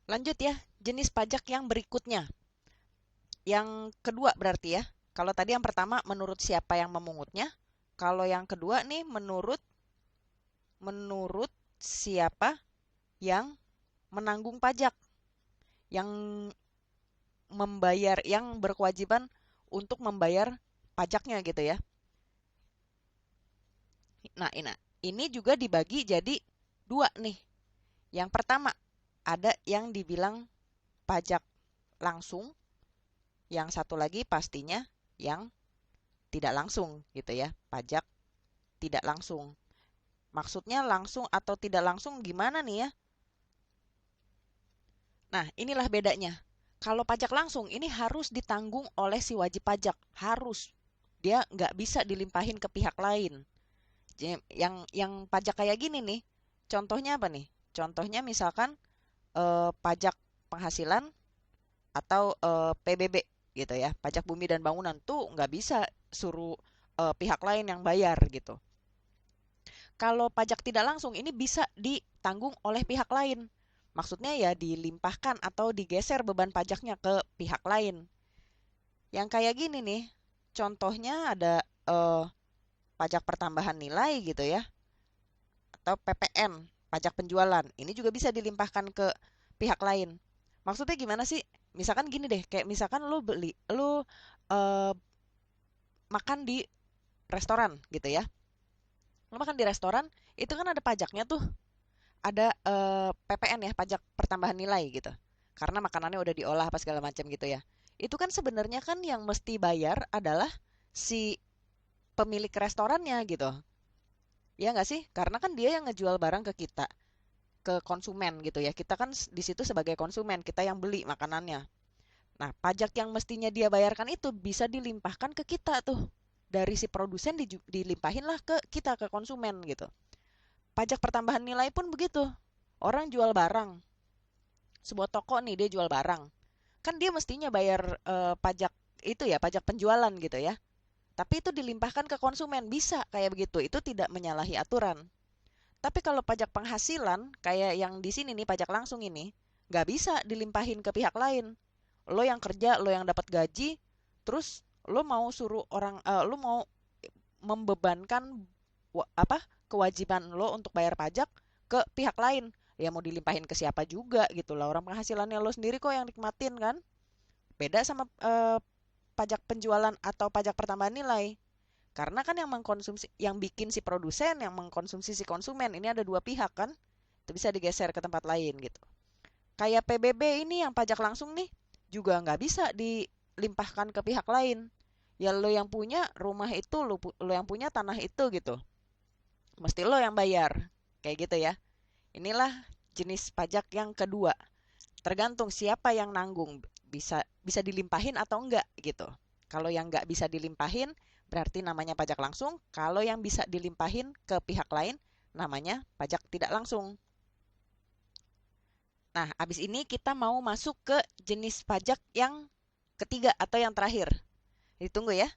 Lanjut ya, jenis pajak yang berikutnya. Yang kedua berarti ya. Kalau tadi yang pertama menurut siapa yang memungutnya. Kalau yang kedua nih menurut siapa yang menanggung pajak, yang yang berkewajiban untuk membayar pajaknya gitu ya. Nah, ini juga dibagi jadi dua nih. Yang pertama, ada yang dibilang pajak langsung, yang satu lagi pastinya yang tidak langsung gitu ya, pajak tidak langsung. Maksudnya langsung atau tidak langsung gimana nih ya? Nah, inilah bedanya. Kalau pajak langsung ini harus ditanggung oleh si wajib pajak, harus. Dia nggak bisa dilimpahin ke pihak lain. Yang pajak kayak gini nih, contohnya apa nih? Contohnya misalkan pajak penghasilan atau PBB gitu ya, pajak bumi dan bangunan tuh nggak bisa suruh pihak lain yang bayar gitu. Kalau pajak tidak langsung ini bisa ditanggung oleh pihak lain. Maksudnya ya dilimpahkan atau digeser beban pajaknya ke pihak lain. Yang kayak gini nih, contohnya ada eh, pajak pertambahan nilai gitu ya, atau PPN, pajak penjualan. Ini juga bisa dilimpahkan ke pihak lain. Maksudnya gimana sih? Misalkan gini deh, kayak misalkan lu eh, makan di restoran gitu ya. Lu makan di restoran, itu kan ada pajaknya tuh. Ada PPN ya, pajak pertambahan nilai gitu. Karena makanannya udah diolah apa segala macam gitu ya. Itu kan sebenarnya kan yang mesti bayar adalah si pemilik restorannya gitu. Ya nggak sih? Karena kan dia yang ngejual barang ke kita, ke konsumen gitu ya. Kita kan di situ sebagai konsumen, kita yang beli makanannya. Nah, pajak yang mestinya dia bayarkan itu bisa dilimpahkan ke kita tuh. Dari si produsen dilimpahinlah ke kita, ke konsumen gitu. Pajak pertambahan nilai pun begitu. Orang jual barang, sebuah toko nih dia jual barang. Kan dia mestinya bayar pajak itu ya, pajak penjualan gitu ya. Tapi itu dilimpahkan ke konsumen, bisa kayak begitu. Itu tidak menyalahi aturan. Tapi kalau pajak penghasilan, kayak yang di sini nih, pajak langsung ini, nggak bisa dilimpahin ke pihak lain. Lo yang kerja, lo yang dapat gaji, terus lo mau suruh lo mau membebankan apa kewajiban lo untuk bayar pajak ke pihak lain. Ya mau dilimpahin ke siapa juga gitu lah. Orang penghasilannya lo sendiri kok yang nikmatin kan. Beda sama pajak penjualan atau pajak pertambahan nilai. Karena kan yang mengkonsumsi, yang bikin si produsen, yang mengkonsumsi si konsumen, ini ada dua pihak kan. Itu bisa digeser ke tempat lain gitu. Kayak PBB ini yang pajak langsung nih, juga nggak bisa dilimpahkan ke pihak lain. Ya lo yang punya rumah itu, lo yang punya tanah itu gitu. Mesti lo yang bayar. Kayak gitu ya. Inilah jenis pajak yang kedua. Tergantung siapa yang nanggung, bisa bisa dilimpahin atau enggak gitu. Kalau yang enggak bisa dilimpahin berarti namanya pajak langsung, kalau yang bisa dilimpahin ke pihak lain namanya pajak tidak langsung. Nah, habis ini kita mau masuk ke jenis pajak yang ketiga atau yang terakhir. Ditunggu ya.